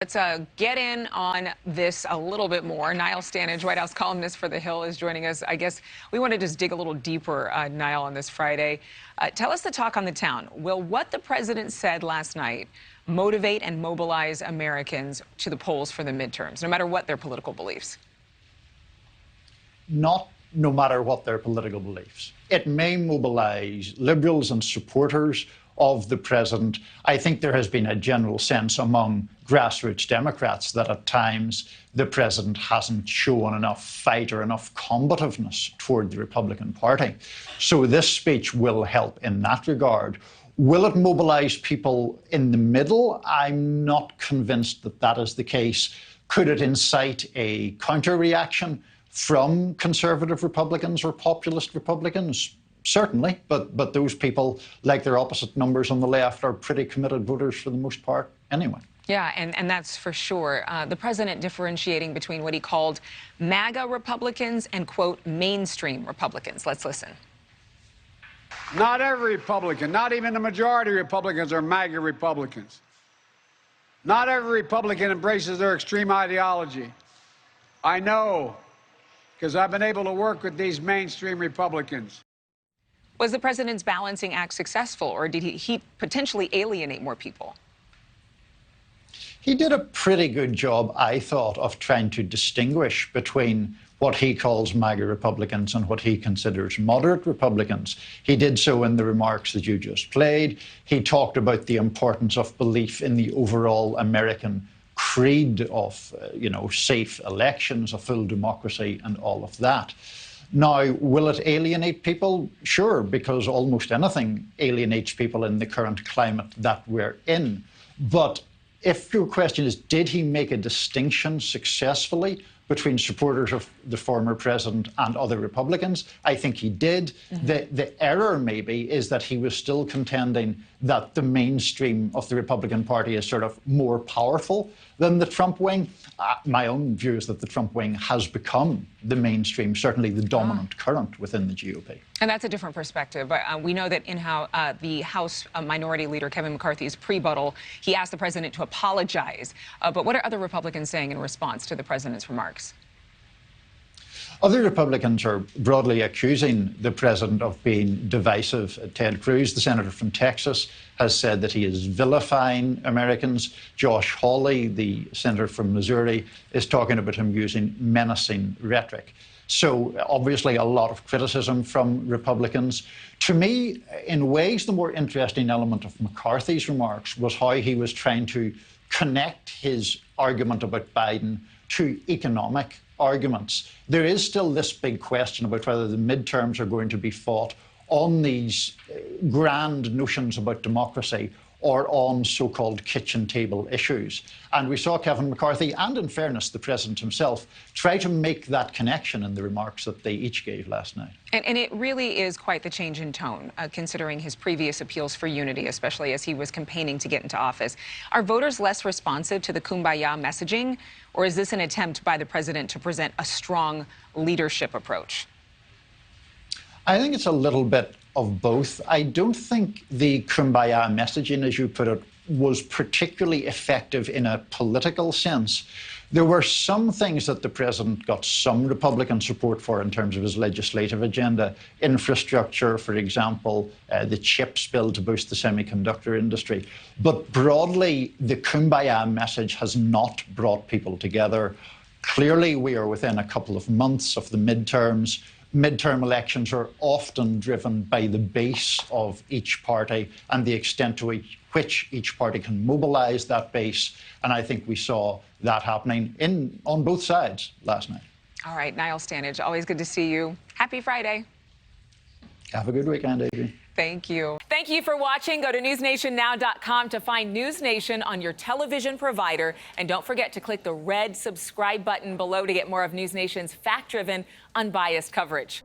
Let's get in on this a little bit more. Niall Stange, White House columnist for The Hill, is joining us. I guess we want to just dig a little deeper, Niall, on this Friday. Tell us the talk on the town. Will what the president said last night motivate and mobilize Americans to the polls for the midterms, no matter what their political beliefs? Not no matter what their political beliefs. It may mobilize liberals and supporters of the president. I think there has been a general sense among grassroots Democrats that at times the president hasn't shown enough fight or enough combativeness toward the Republican Party. So this speech will help in that regard. Will it mobilize people in the middle? I'm not convinced that that is the case. Could it incite a counter-reaction from conservative Republicans or populist Republicans? Certainly, but those people, like their opposite numbers on the left, are pretty committed voters for the most part anyway. Yeah, and that's for sure. The president differentiating between what he called MAGA Republicans and, quote, mainstream Republicans. Let's listen. Not every Republican, not even the majority of Republicans are MAGA Republicans. Not every Republican embraces their extreme ideology. I know, because I've been able to work with these mainstream Republicans. Was the president's balancing act successful, or did he potentially alienate more people? He did a pretty good job, I thought, of trying to distinguish between what he calls MAGA Republicans and what he considers moderate Republicans. He did so in the remarks that you just played. He talked about the importance of belief in the overall American creed of, safe elections, a full democracy, and all of that. Now, will it alienate people? Sure, because almost anything alienates people in the current climate that we're in. But if your question is, did he make a distinction successfully between supporters of the former president and other Republicans? I think he did. The error, maybe, is that he was still contending that the mainstream of the Republican Party is sort of more powerful than the Trump wing. My own view is that the Trump wing has become the mainstream, certainly the dominant current within the GOP. And that's a different perspective. We know that in the House Minority Leader Kevin McCarthy's pre-buttal, he asked the president to apologize. But what are other Republicans saying in response to the president's remarks? Other Republicans are broadly accusing the president of being divisive. Ted Cruz, the senator from Texas, has said that he is vilifying Americans. Josh Hawley, the senator from Missouri, is talking about him using menacing rhetoric. So obviously a lot of criticism from Republicans. To me, in ways, the more interesting element of McCarthy's remarks was how he was trying to connect his argument about Biden to economic arguments. There is still this big question about whether the midterms are going to be fought on these grand notions about democracy or on so-called kitchen table issues. And we saw Kevin McCarthy, and in fairness, the president himself, try to make that connection in the remarks that they each gave last night. And it really is quite the change in tone, considering his previous appeals for unity, especially as he was campaigning to get into office. Are voters less responsive to the kumbaya messaging, or is this an attempt by the president to present a strong leadership approach? I think it's a little bit of both. I don't think the kumbaya messaging, as you put it, was particularly effective in a political sense. There were some things that the president got some Republican support for in terms of his legislative agenda. Infrastructure, for example, the CHIPS bill to boost the semiconductor industry. But broadly, the kumbaya message has not brought people together. Clearly, we are within a couple of months of the midterms. Midterm elections are often driven by the base of each party and the extent to which each party can mobilize that base. And I think we saw that happening on both sides last night. All right, Niall Stange, always good to see you. Happy Friday. Have a good weekend, Adrienne. Thank you. Thank you for watching. Go to newsnationnow.com to find News Nation on your television provider. And don't forget to click the red subscribe button below to get more of News Nation's fact-driven, unbiased coverage.